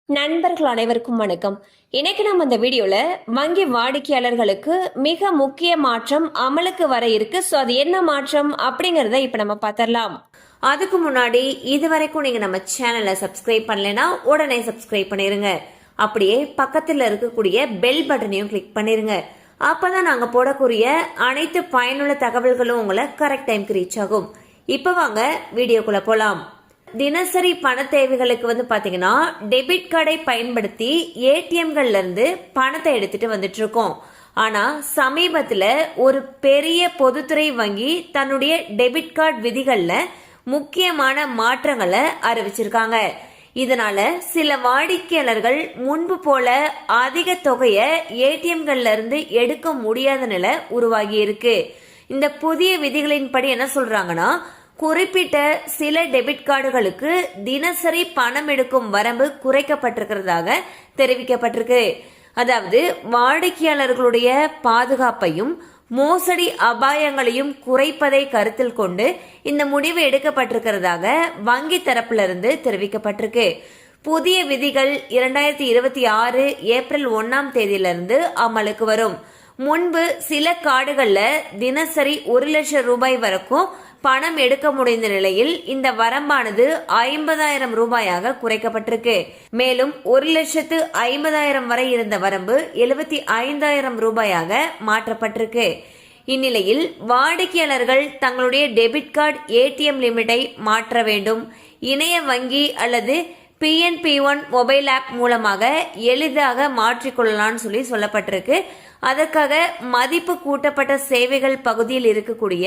நண்பர்கள் அனைவருக்கும் வணக்கம். இன்னைக்கு நம்ம இந்த வீடியோல வங்கி வாடிக்கையாளர்களுக்கு மிக முக்கிய மாற்றம் அமலுக்கு வர இருக்கு. ஸோ அது என்ன மாற்றம் அப்படிங்கறத இப்ப நம்ம பார்த்தரலாம். அதுக்கு முன்னாடி இதுவரைக்கும் நீங்க நம்ம சேனலை சப்ஸ்கிரைப் பண்ணலைன்னா உடனே சப்ஸ்கிரைப் பண்ணிருங்க. அப்படியே பக்கத்துல இருக்கக்கூடிய பெல் பட்டனையும் கிளிக் பண்ணிருங்க. அப்பதான் நாங்க போடக்கூடிய அனைத்து பயனுள்ள தகவல்களும் உங்களை கரெக்ட் டைம்க்கு ரீச் ஆகும். இப்ப வாங்க வீடியோக்குள்ள போலாம். தினசரி பண தேவைகளுக்கு பாத்தீங்கன்னா டெபிட் கார்டை பயன்படுத்தி ஏடிஎம்கள்ல இருந்து பணத்தை எடுத்துட்டு வந்துட்டு இருக்கோம். ஆனா சமீபத்துல ஒரு பெரிய பொதுத்துறை வங்கி தன்னுடைய டெபிட் கார்டு விதிகள்ல முக்கியமான மாற்றங்களை அறிவிச்சிருக்காங்க. இதனால சில வாடிக்கையாளர்கள் முன்பு போல அதிக தொகையை ஏடிஎம்கள்ல இருந்து எடுக்க முடியாத நிலை உருவாகி இருக்கு. இந்த புதிய விதிகளின்படி என்ன சொல்றாங்கன்னா, குறிப்பிட்ட சில டெபிட் கார்டுகளுக்கு தினசரி பணம் எடுக்கும் வரம்பு குறைக்கப்பட்டிருக்கிறதாக தெரிவிக்கப்பட்டிருக்கு. அதாவது வாடிக்கையாளர்களுடைய பாதுகாப்பையும் மோசடி அபாயங்களையும் குறைப்பதை கருத்தில் கொண்டு இந்த முடிவு எடுக்கப்பட்டிருக்கிறதாக வங்கி தரப்புல இருந்து தெரிவிக்கப்பட்டிருக்கு. புதிய விதிகள் 2026 ஏப்ரல் 1ஆம் தேதியிலிருந்து அமலுக்கு வரும். முன்பு சில கார்டுகள்ல தினசரி 1 லட்சம் ரூபாய் வரைக்கும் பணம் எடுக்க முடிந்த நிலையில் இந்த வரம்பானது 50,000 ரூபாயாக குறைக்கப்பட்டிருக்கு. மேலும் 1,50,000 வரை இருந்த வரம்பு 75,000 ரூபாயாக மாற்றப்பட்டிருக்கு. இந்நிலையில் வாடிக்கையாளர்கள் தங்களுடைய டெபிட் கார்டு ஏடிஎம் லிமிட்டை மாற்ற வேண்டும். இணைய வங்கி அல்லது PNP1 மொபைல் ஆப் மூலமாக எளிதாக மாற்றிக்கொள்ளலாம்னு சொல்லப்பட்டிருக்கு. அதற்காக மதிப்பு கூட்டப்பட்ட சேவைகள் பகுதியில் இருக்கக்கூடிய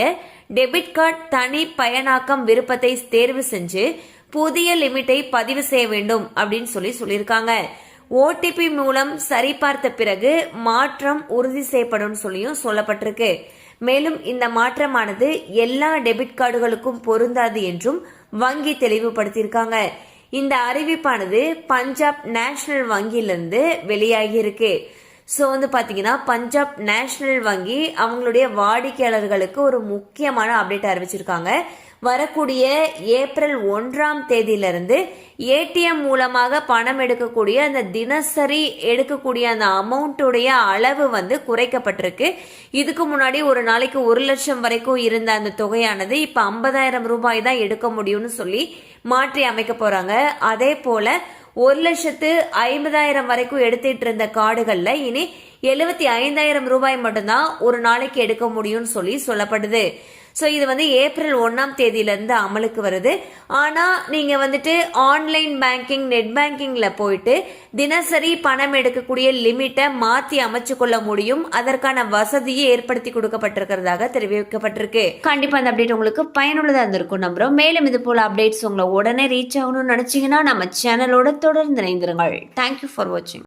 டெபிட் கார்டு தனி பயனாக்கம் விருப்பத்தை தேர்வு செஞ்சு புதிய லிமிட்டை பதிவு செய்ய வேண்டும் அப்படின்னு சொல்லியிருக்காங்க. OTP மூலம் சரிபார்த்த பிறகு மாற்றம் உறுதி செய்யப்படும் சொல்லியும் சொல்லப்பட்டிருக்கு. மேலும் இந்த மாற்றமானது எல்லா டெபிட் கார்டுகளுக்கும் பொருந்தாது என்றும் வங்கி தெளிவுபடுத்தியிருக்காங்க. இந்த அறிவிப்பானது பஞ்சாப் நேஷனல் வங்கியிலிருந்து வெளியாகி இருக்கு. ஸோ பாத்தீங்கன்னா பஞ்சாப் நேஷனல் வங்கி அவங்களுடைய வாடிக்கையாளர்களுக்கு ஒரு முக்கியமான அப்டேட் அறிவிச்சிருக்காங்க. வரக்கூடிய ஏப்ரல் 1ஆம் தேதியிலிருந்து ஏடிஎம் மூலமாக பணம் எடுக்கக்கூடிய அந்த தினசரி எடுக்கக்கூடிய அந்த அமௌண்ட்டுடைய அளவு குறைக்கப்பட்டிருக்கு. இதுக்கு முன்னாடி ஒரு நாளைக்கு 1 லட்சம் வரைக்கும் இருந்த அந்த தொகையானது இப்ப 50,000 ரூபாய் தான் எடுக்க முடியும்னு சொல்லி மாற்றி அமைக்க போறாங்க. அதே போல 1,50,000 வரைக்கும் எடுத்துட்டு இருந்த கார்டுகள்ல இனி 75,000 ரூபாய் மட்டும்தான் ஒரு நாளைக்கு எடுக்க முடியும்னு சொல்லப்படுது. ஸோ இது ஏப்ரல் 1ஆம் தேதியிலிருந்து அமலுக்கு வருது. ஆனா நீங்க ஆன்லைன் பேங்கிங் நெட் பேங்கிங்ல போயிட்டு தினசரி பணம் எடுக்கக்கூடிய லிமிட்டை மாத்தி அமைச்சு கொள்ள முடியும். அதற்கான வசதியை ஏற்படுத்தி கொடுக்கப்பட்டிருக்கிறதாக தெரிவிக்கப்பட்டிருக்கு. கண்டிப்பா அந்த அப்டேட் உங்களுக்கு பயனுள்ளதா இருந்திருக்கும் நம்புறோம். மேலும் இது போல அப்டேட்ஸ் உங்களை உடனே ரீச் ஆகணும்னு நினைச்சீங்கன்னா நம்ம சேனலோட தொடர்ந்து இணைந்திருங்கள். தேங்க்யூ ஃபார் வாட்சிங்.